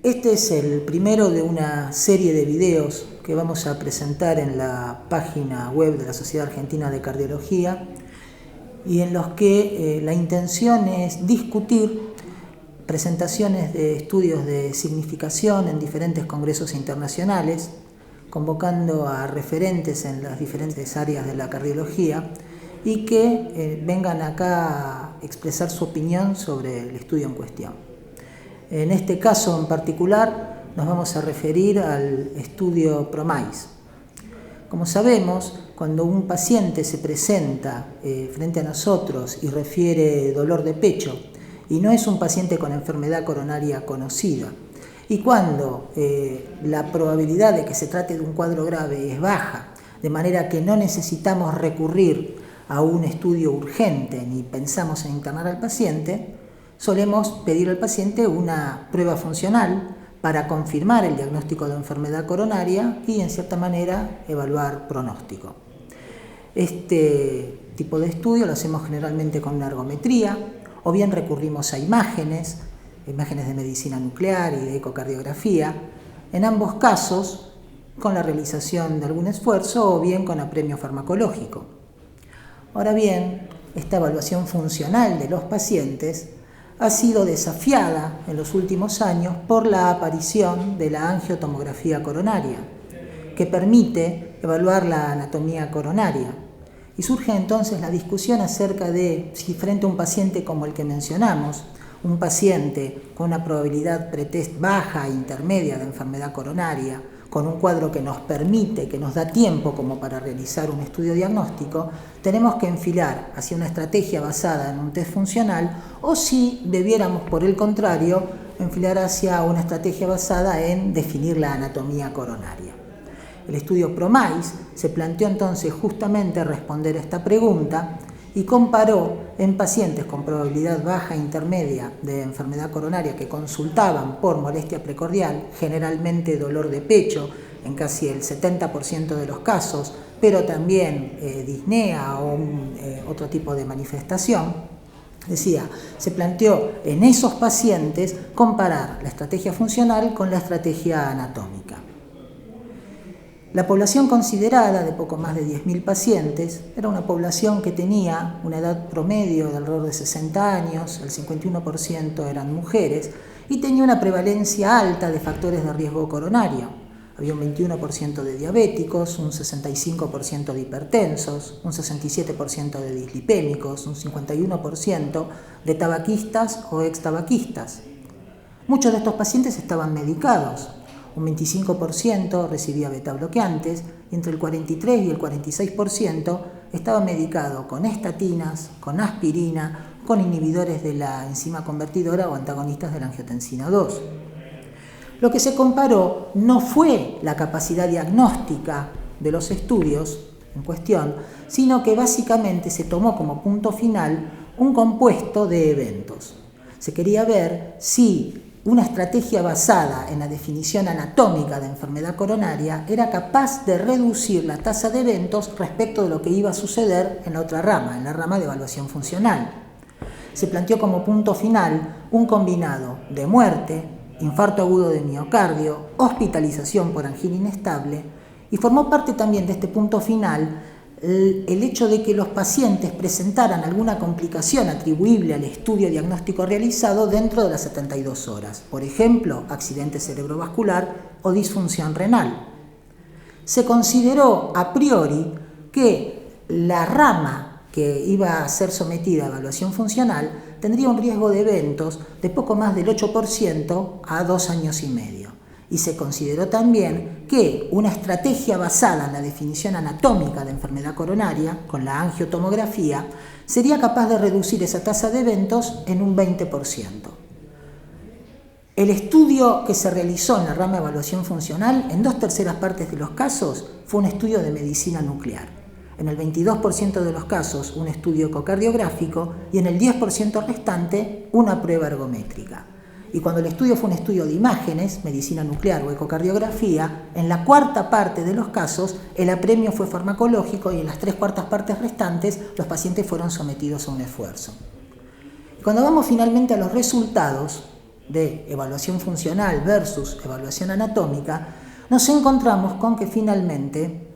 Este es el primero de una serie de videos que vamos a presentar en la página web de la Sociedad Argentina de Cardiología y en los que la intención es discutir presentaciones de estudios de significación en diferentes congresos internacionales, convocando a referentes en las diferentes áreas de la cardiología y que vengan acá a expresar su opinión sobre el estudio en cuestión. En este caso en particular nos vamos a referir al estudio PROMISE. Como sabemos, cuando un paciente se presenta frente a nosotros y refiere dolor de pecho y no es un paciente con enfermedad coronaria conocida, y cuando la probabilidad de que se trate de un cuadro grave es baja, de manera que no necesitamos recurrir a un estudio urgente ni pensamos en internar al paciente, solemos pedir al paciente una prueba funcional para confirmar el diagnóstico de enfermedad coronaria y, en cierta manera, evaluar pronóstico. Este tipo de estudio lo hacemos generalmente con una ergometría, o bien recurrimos a imágenes de medicina nuclear y de ecocardiografía, en ambos casos con la realización de algún esfuerzo o bien con apremio farmacológico. Ahora bien, esta evaluación funcional de los pacientes ha sido desafiada en los últimos años por la aparición de la angiotomografía coronaria, que permite evaluar la anatomía coronaria. Y surge entonces la discusión acerca de si frente a un paciente como el que mencionamos, un paciente con una probabilidad pretest baja e intermedia de enfermedad coronaria, con un cuadro que nos permite, que nos da tiempo como para realizar un estudio diagnóstico, tenemos que enfilar hacia una estrategia basada en un test funcional o si debiéramos, por el contrario, enfilar hacia una estrategia basada en definir la anatomía coronaria. El estudio PROMISE se planteó entonces justamente responder a esta pregunta y comparó en pacientes con probabilidad baja e intermedia de enfermedad coronaria que consultaban por molestia precordial, generalmente dolor de pecho en casi el 70% de los casos, pero también disnea o otro tipo de manifestación. Decía, se planteó en esos pacientes comparar la estrategia funcional con la estrategia anatómica. La población considerada, de poco más de 10.000 pacientes, era una población que tenía una edad promedio de alrededor de 60 años, el 51% eran mujeres, y tenía una prevalencia alta de factores de riesgo coronario. Había un 21% de diabéticos, un 65% de hipertensos, un 67% de dislipémicos, un 51% de tabaquistas o extabaquistas. Muchos de estos pacientes estaban medicados. Un 25% recibía beta-bloqueantes y entre el 43 y el 46% estaba medicado con estatinas, con aspirina, con inhibidores de la enzima convertidora o antagonistas de la angiotensina 2. Lo que se comparó no fue la capacidad diagnóstica de los estudios en cuestión, sino que básicamente se tomó como punto final un compuesto de eventos. Se quería ver si una estrategia basada en la definición anatómica de enfermedad coronaria era capaz de reducir la tasa de eventos respecto de lo que iba a suceder en la otra rama, en la rama de evaluación funcional. Se planteó como punto final un combinado de muerte, infarto agudo de miocardio, hospitalización por angina inestable y formó parte también de este punto final el hecho de que los pacientes presentaran alguna complicación atribuible al estudio diagnóstico realizado dentro de las 72 horas, por ejemplo, accidente cerebrovascular o disfunción renal. Se consideró a priori que la rama que iba a ser sometida a evaluación funcional tendría un riesgo de eventos de poco más del 8% a 2 años y medio. Y se consideró también que una estrategia basada en la definición anatómica de enfermedad coronaria, con la angiotomografía, sería capaz de reducir esa tasa de eventos en un 20%. El estudio que se realizó en la rama de evaluación funcional, en 2/3 partes de los casos, fue un estudio de medicina nuclear. En el 22% de los casos, un estudio ecocardiográfico y en el 10% restante, una prueba ergométrica. Y cuando el estudio fue un estudio de imágenes, medicina nuclear o ecocardiografía, en la cuarta parte de los casos el apremio fue farmacológico y en las 3/4 partes restantes los pacientes fueron sometidos a un esfuerzo. Y cuando vamos finalmente a los resultados de evaluación funcional versus evaluación anatómica, nos encontramos con que finalmente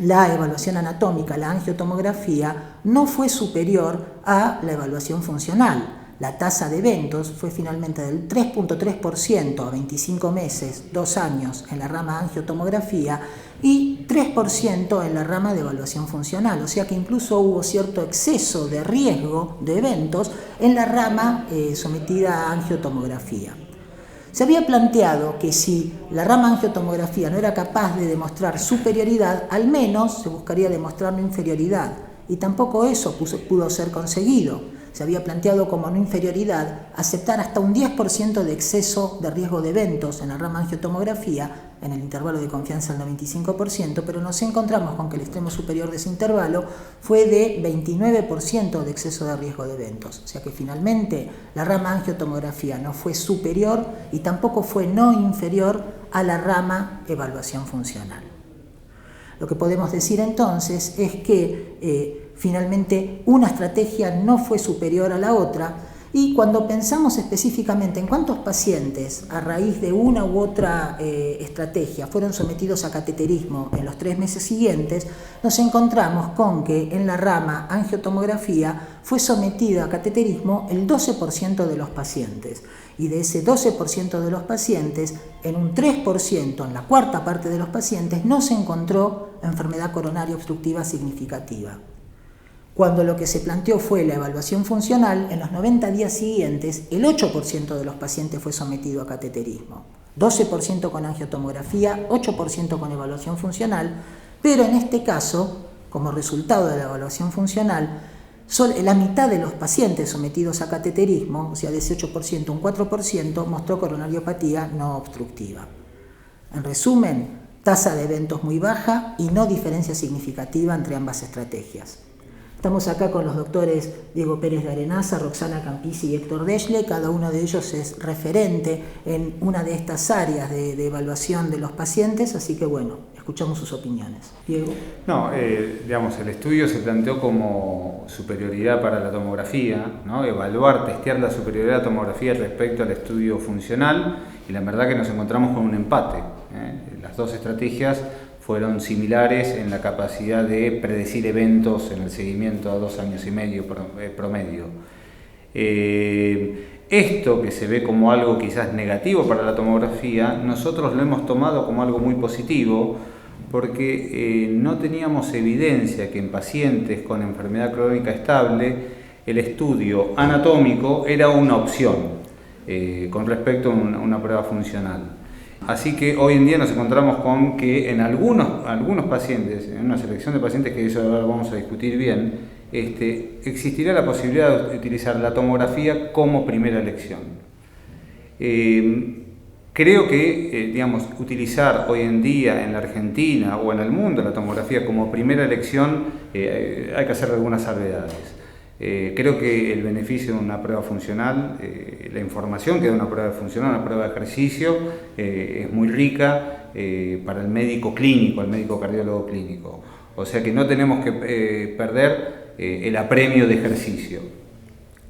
la evaluación anatómica, la angiotomografía, no fue superior a la evaluación funcional. La tasa de eventos fue finalmente del 3.3% a 25 meses, 2 años en la rama angiotomografía y 3% en la rama de evaluación funcional. O sea que incluso hubo cierto exceso de riesgo de eventos en la rama sometida a angiotomografía. Se había planteado que si la rama angiotomografía no era capaz de demostrar superioridad, al menos se buscaría demostrar no inferioridad. Y tampoco eso pudo ser conseguido. Se había planteado como no inferioridad aceptar hasta un 10% de exceso de riesgo de eventos en la rama angiotomografía, en el intervalo de confianza del 95%, pero nos encontramos con que el extremo superior de ese intervalo fue de 29% de exceso de riesgo de eventos. O sea que finalmente la rama angiotomografía no fue superior y tampoco fue no inferior a la rama evaluación funcional. Lo que podemos decir entonces es que finalmente una estrategia no fue superior a la otra, y cuando pensamos específicamente en cuántos pacientes a raíz de una u otra estrategia fueron sometidos a cateterismo en los 3 meses siguientes, nos encontramos con que en la rama angiotomografía fue sometido a cateterismo el 12% de los pacientes, y de ese 12% de los pacientes, en un 3%, en la cuarta parte de los pacientes, no se encontró enfermedad coronaria obstructiva significativa. Cuando lo que se planteó fue la evaluación funcional, en los 90 días siguientes, el 8% de los pacientes fue sometido a cateterismo. 12% con angiotomografía, 8% con evaluación funcional, pero en este caso, como resultado de la evaluación funcional, la mitad de los pacientes sometidos a cateterismo, o sea, de ese 8%, un 4%, mostró coronariopatía no obstructiva. En resumen, tasa de eventos muy baja y no diferencia significativa entre ambas estrategias. Estamos acá con los doctores Diego Pérez de Arenaza, Roxana Campisi y Héctor Deschle. Cada uno de ellos es referente en una de estas áreas de evaluación de los pacientes, así que bueno, escuchamos sus opiniones. Diego. No, digamos, el estudio se planteó como superioridad para la tomografía, ¿no? Evaluar, testear la superioridad de la tomografía respecto al estudio funcional, y la verdad que nos encontramos con un empate. Las dos estrategias fueron similares en la capacidad de predecir eventos en el seguimiento a 2 años y medio promedio. Esto que se ve como algo quizás negativo para la tomografía, nosotros lo hemos tomado como algo muy positivo, porque no teníamos evidencia que en pacientes con enfermedad crónica estable el estudio anatómico era una opción con respecto a una prueba funcional. Así que hoy en día nos encontramos con que en algunos pacientes, en una selección de pacientes, que eso ahora vamos a discutir bien, existirá la posibilidad de utilizar la tomografía como primera elección. Creo que, utilizar hoy en día en la Argentina o en el mundo la tomografía como primera elección, hay que hacer algunas salvedades. Creo que el beneficio de una prueba funcional, la información que da una prueba funcional, una prueba de ejercicio, es muy rica para el médico clínico, el médico cardiólogo clínico. O sea que no tenemos que perder el apremio de ejercicio.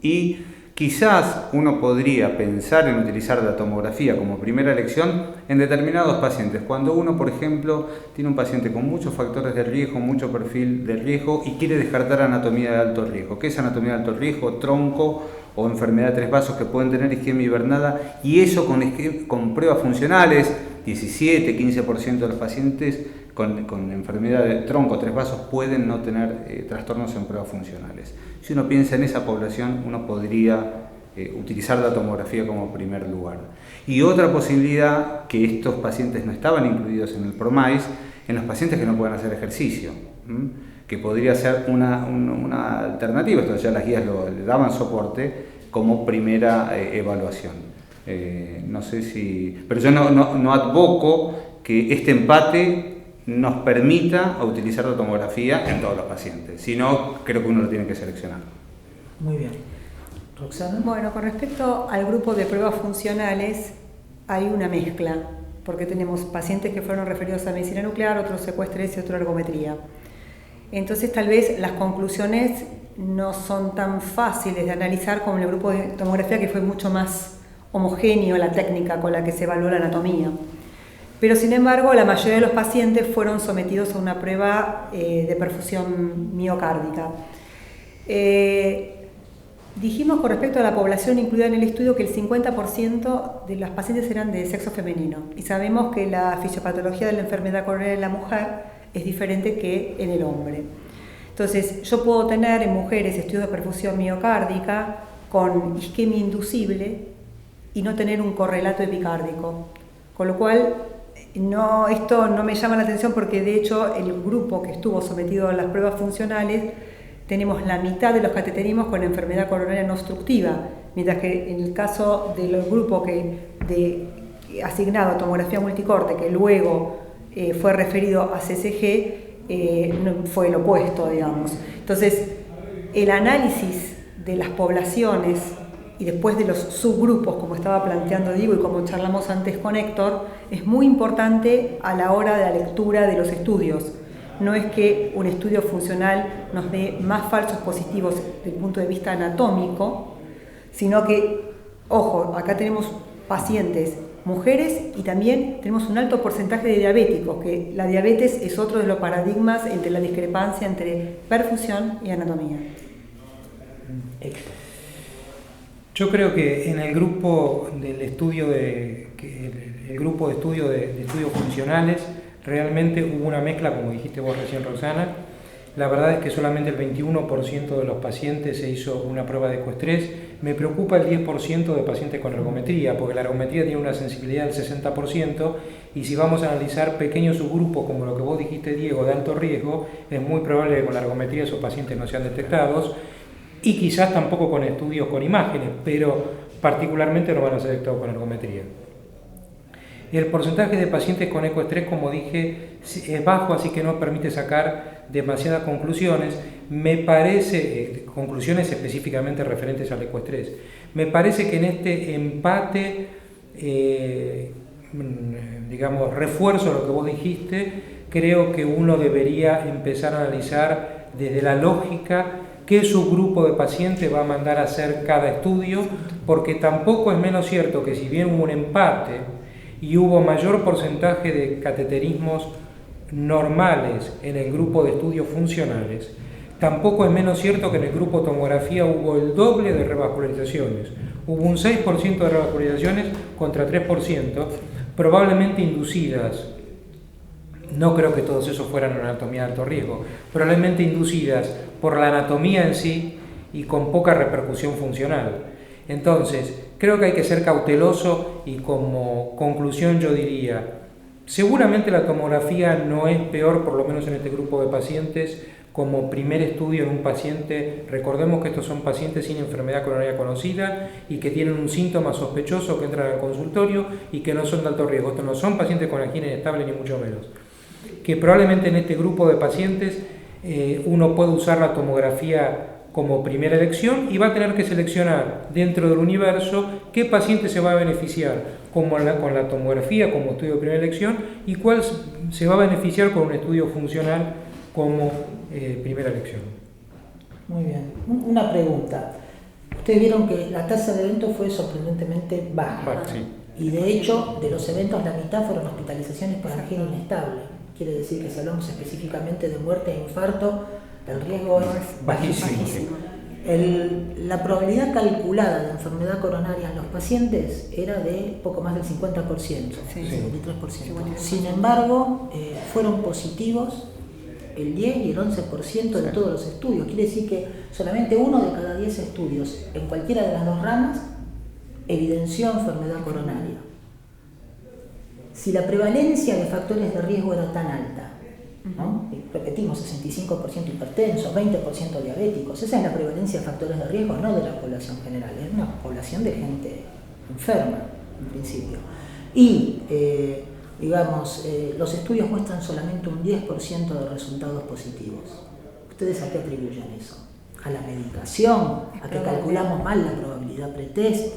Y quizás uno podría pensar en utilizar la tomografía como primera elección en determinados pacientes. Cuando uno, por ejemplo, tiene un paciente con muchos factores de riesgo, mucho perfil de riesgo y quiere descartar anatomía de alto riesgo. ¿Qué es anatomía de alto riesgo? Tronco o enfermedad de 3 vasos que pueden tener isquemia hibernada, y eso con pruebas funcionales, 17-15% de los pacientes con enfermedad de tronco, 3 vasos, pueden no tener trastornos en pruebas funcionales. Si uno piensa en esa población, uno podría utilizar la tomografía como primer lugar. Y otra posibilidad, que estos pacientes no estaban incluidos en el PROMISE, en los pacientes que no pueden hacer ejercicio, que podría ser una alternativa. Esto ya las guías le daban soporte como primera evaluación. No sé si... Pero yo no advoco que este empate nos permita utilizar la tomografía en todos los pacientes, sino creo que uno lo tiene que seleccionar. Muy bien. Roxana. Bueno, con respecto al grupo de pruebas funcionales, hay una mezcla, porque tenemos pacientes que fueron referidos a medicina nuclear, otros secuestres y otro ergometría. Entonces, tal vez las conclusiones no son tan fáciles de analizar como en el grupo de tomografía, que fue mucho más homogéneo la técnica con la que se evaluó la anatomía. Pero, sin embargo, la mayoría de los pacientes fueron sometidos a una prueba de perfusión miocárdica. Dijimos con respecto a la población incluida en el estudio que el 50% de las pacientes eran de sexo femenino, y sabemos que la fisiopatología de la enfermedad coronaria en la mujer es diferente que en el hombre. Entonces, yo puedo tener en mujeres estudios de perfusión miocárdica con isquemia inducible y no tener un correlato epicárdico, con lo cual esto no me llama la atención, porque de hecho el grupo que estuvo sometido a las pruebas funcionales tenemos la mitad de los cateterismos con enfermedad coronaria no obstructiva, mientras que en el caso del grupo asignado a tomografía multicorte, que luego fue referido a CCG, fue el opuesto, digamos. Entonces, el análisis de las poblaciones y después de los subgrupos, como estaba planteando Diego y como charlamos antes con Héctor, es muy importante a la hora de la lectura de los estudios. No es que un estudio funcional nos dé más falsos positivos desde el punto de vista anatómico, sino que, ojo, acá tenemos pacientes mujeres y también tenemos un alto porcentaje de diabéticos, que la diabetes es otro de los paradigmas entre la discrepancia entre perfusión y anatomía. Yo creo que en el grupo del estudio el grupo de estudios funcionales realmente hubo una mezcla, como dijiste vos recién, Roxana. La verdad es que solamente el 21% de los pacientes se hizo una prueba de ecoestrés. Me preocupa el 10% de pacientes con ergometría, porque la ergometría tiene una sensibilidad del 60%, y si vamos a analizar pequeños subgrupos, como lo que vos dijiste, Diego, de alto riesgo, es muy probable que con la ergometría esos pacientes no sean detectados, y quizás tampoco con estudios con imágenes, pero particularmente no van a ser detectados con ergometría. El porcentaje de pacientes con ecoestrés, como dije, es bajo, así que no permite sacar demasiadas conclusiones. Me parece, conclusiones específicamente referentes al ecoestrés. Me parece que en este empate, digamos, refuerzo lo que vos dijiste, creo que uno debería empezar a analizar desde la lógica qué subgrupo de pacientes va a mandar a hacer cada estudio, porque tampoco es menos cierto que si bien hubo un empate y hubo mayor porcentaje de cateterismos normales en el grupo de estudios funcionales, tampoco es menos cierto que en el grupo tomografía hubo el doble de revascularizaciones. Hubo un 6% de revascularizaciones contra 3%, probablemente inducidas. No creo que todos esos fueran en anatomía de alto riesgo, probablemente inducidas por la anatomía en sí y con poca repercusión funcional. Entonces, creo que hay que ser cauteloso, y como conclusión yo diría, seguramente la tomografía no es peor, por lo menos en este grupo de pacientes, como primer estudio en un paciente. Recordemos que estos son pacientes sin enfermedad coronaria conocida y que tienen un síntoma sospechoso, que entran al consultorio y que no son de alto riesgo. Estos no son pacientes con angina inestable ni mucho menos. Que probablemente en este grupo de pacientes uno puede usar la tomografía como primera elección y va a tener que seleccionar dentro del universo qué paciente se va a beneficiar con la tomografía como estudio de primera elección y cuál se va a beneficiar con un estudio funcional como primera elección. Muy bien. Una pregunta. Ustedes vieron que la tasa de eventos fue sorprendentemente baja. Sí. Y de hecho, de los eventos, la mitad fueron hospitalizaciones por angina inestable. Quiere decir que si hablamos específicamente de muerte e infarto, el riesgo es bajísimo. La probabilidad calculada de enfermedad coronaria en los pacientes era de poco más del 50%, 53%. Sin embargo, fueron positivos el 10 y el 11% de todos los estudios. Quiere decir que solamente 1 de cada 10 estudios en cualquiera de las dos ramas evidenció enfermedad coronaria. Si la prevalencia de factores de riesgo era tan alta, ¿no? Repetimos, 65% hipertensos, 20% diabéticos, esa es la prevalencia de factores de riesgo, no de la población general, es una población de gente enferma, en principio. Y, los estudios muestran solamente un 10% de resultados positivos. ¿Ustedes a qué atribuyen eso? a la medicación, a que calculamos mal la probabilidad pretest.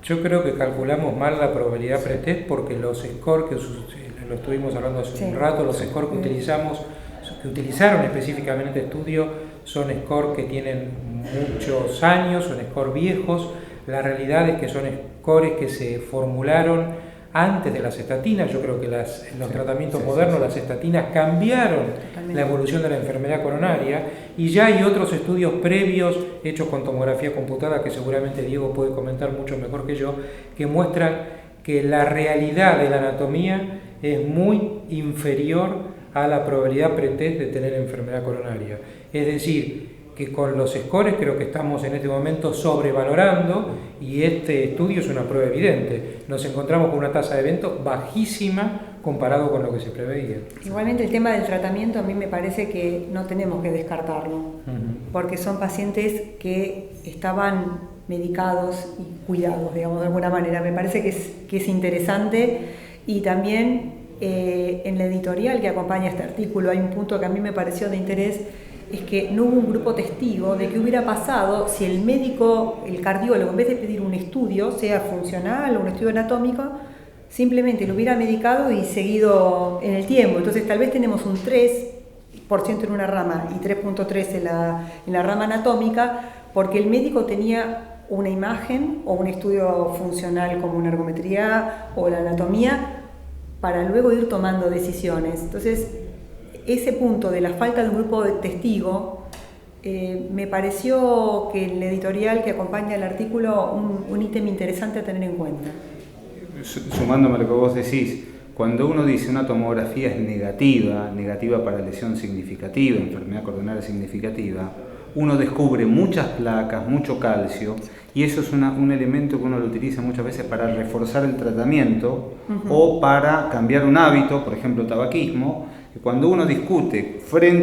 Yo creo que calculamos mal la probabilidad pretest porque los scores, que lo estuvimos hablando hace un rato, los scores que utilizaron específicamente este estudio son scores que tienen muchos años, son scores viejos. La realidad es que son scores que se formularon antes de las estatinas. Yo creo que los tratamientos modernos, las estatinas cambiaron la evolución de la enfermedad coronaria, y ya hay otros estudios previos hechos con tomografía computada, que seguramente Diego puede comentar mucho mejor que yo, que muestran que la realidad de la anatomía es muy inferior a la probabilidad pretest de tener enfermedad coronaria. Es decir, que con los scores creo que estamos en este momento sobrevalorando, y este estudio es una prueba evidente. Nos encontramos con una tasa de evento bajísima comparado con lo que se preveía. Igualmente el tema del tratamiento a mí me parece que no tenemos que descartarlo, porque son pacientes que estaban medicados y cuidados, digamos, de alguna manera. Me parece que es interesante, y también en la editorial que acompaña este artículo hay un punto que a mí me pareció de interés, es que no hubo un grupo testigo de qué hubiera pasado si el médico, el cardiólogo, en vez de pedir un estudio, sea funcional o un estudio anatómico, simplemente lo hubiera medicado y seguido en el tiempo. Entonces tal vez tenemos un 3% en una rama y 3.3 en la rama anatómica, porque el médico tenía una imagen o un estudio funcional como una ergometría o la anatomía para luego ir tomando decisiones. Entonces, ese punto de la falta de un grupo de testigo, me pareció que en la editorial que acompaña el artículo un ítem interesante a tener en cuenta. Sumándome a lo que vos decís, cuando uno dice una tomografía es negativa para lesión significativa, enfermedad coronaria significativa, uno descubre muchas placas, mucho calcio, y eso es un elemento que uno lo utiliza muchas veces para reforzar el tratamiento o para cambiar un hábito, por ejemplo tabaquismo. Cuando uno discute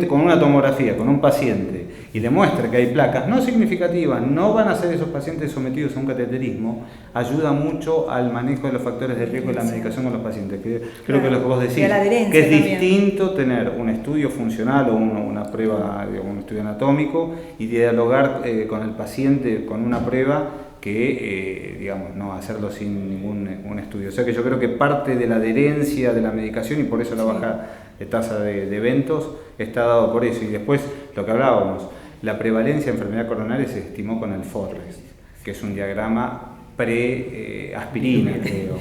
con una tomografía con un paciente y le muestra que hay placas no significativas, no van a ser esos pacientes sometidos a un cateterismo, ayuda mucho al manejo de los factores de riesgo de la medicación con los pacientes. Creo que lo que vos decís, que es distinto tener un estudio funcional o una prueba, un estudio anatómico, y dialogar con el paciente con una prueba que, no hacerlo sin ningún estudio. O sea que yo creo que parte de la adherencia de la medicación, y por eso la baja tasa de eventos, está dado por eso. Y después, lo que hablábamos, la prevalencia de enfermedad coronaria se estimó con el Forrest, que es un diagrama pre-aspirina, creo.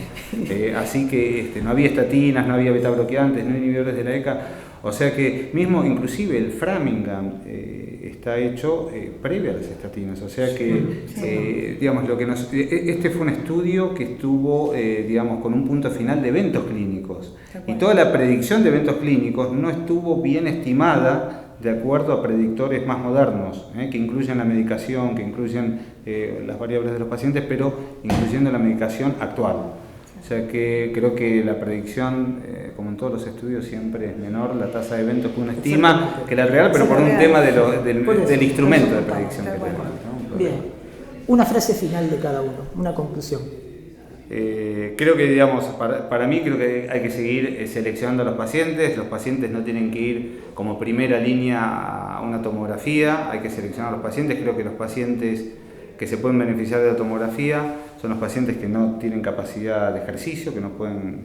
Así que no había estatinas, no había betabloqueantes, no había inhibidores de la ECA. O sea que inclusive el Framingham está hecho previo a las estatinas. O sea que, este fue un estudio que estuvo, con un punto final de eventos clínicos. Y toda la predicción de eventos clínicos no estuvo bien estimada de acuerdo a predictores más modernos, que incluyen la medicación, que incluyen las variables de los pacientes, pero incluyendo la medicación actual. O sea que creo que la predicción, como en todos los estudios, siempre es menor la tasa de eventos que uno estima que la real, pero por un tema del instrumento de predicción que tenemos, ¿no? Bien, una frase final de cada uno, una conclusión. Creo que, para mí creo que hay que seguir seleccionando a los pacientes no tienen que ir como primera línea a una tomografía, hay que seleccionar a los pacientes. Creo que los pacientes que se pueden beneficiar de la tomografía son los pacientes que no tienen capacidad de ejercicio, que no pueden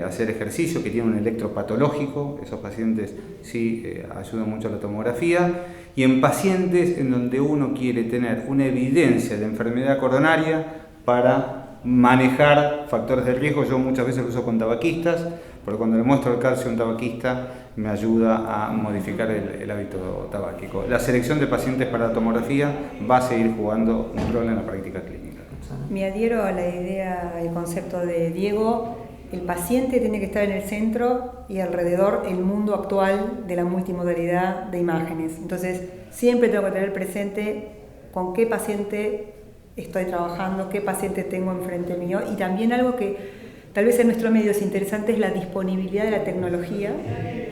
hacer ejercicio, que tienen un electropatológico. Esos pacientes sí ayudan mucho a la tomografía. Y en pacientes en donde uno quiere tener una evidencia de enfermedad coronaria para manejar factores de riesgo. Yo muchas veces lo uso con tabaquistas, porque cuando le muestro el calcio a un tabaquista me ayuda a modificar el hábito tabáquico. La selección de pacientes para la tomografía va a seguir jugando un rol en la práctica clínica. Me adhiero a la idea, el concepto de Diego. El paciente tiene que estar en el centro y alrededor el mundo actual de la multimodalidad de imágenes. Entonces siempre tengo que tener presente con qué paciente estoy trabajando, qué paciente tengo enfrente mío, y también algo que tal vez en nuestro medio es interesante es la disponibilidad de la tecnología,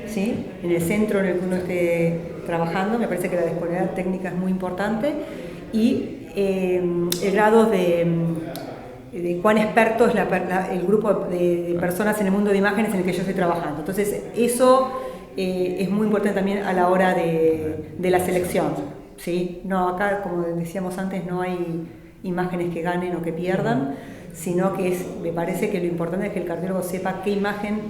¿sí? En el centro en el que uno esté trabajando. Me parece que la disponibilidad técnica es muy importante, y el grado de cuán experto es el grupo de personas en el mundo de imágenes en el que yo estoy trabajando. Entonces eso es muy importante también a la hora de la selección. Sí, no, acá como decíamos antes no hay imágenes que ganen o que pierdan, sino que me parece que lo importante es que el cardiólogo sepa qué imagen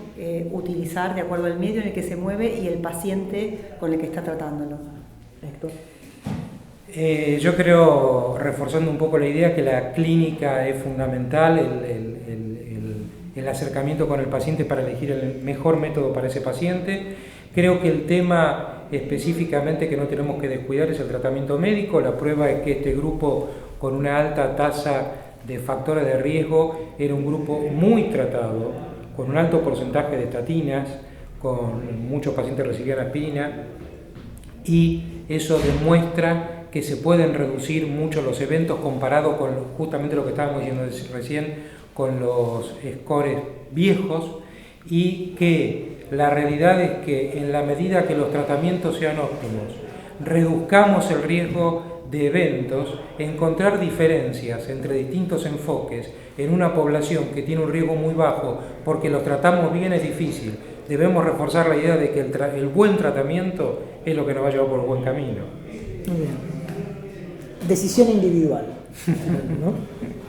utilizar de acuerdo al medio en el que se mueve y el paciente con el que está tratándolo. Héctor. Yo creo, reforzando un poco la idea, que la clínica es fundamental, el acercamiento con el paciente para elegir el mejor método para ese paciente. Creo que el tema específicamente que no tenemos que descuidar es el tratamiento médico. La prueba es que este grupo con una alta tasa de factores de riesgo era un grupo muy tratado, con un alto porcentaje de estatinas, con muchos pacientes recibían aspirina, y eso demuestra que se pueden reducir mucho los eventos comparado con justamente lo que estábamos diciendo recién, con los scores viejos, y que la realidad es que en la medida que los tratamientos sean óptimos, reduzcamos el riesgo de eventos, encontrar diferencias entre distintos enfoques en una población que tiene un riesgo muy bajo porque los tratamos bien es difícil. Debemos reforzar la idea de que el buen tratamiento es lo que nos va a llevar por el buen camino. Muy bien. Decisión individual, ¿no?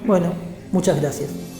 Bueno, muchas gracias.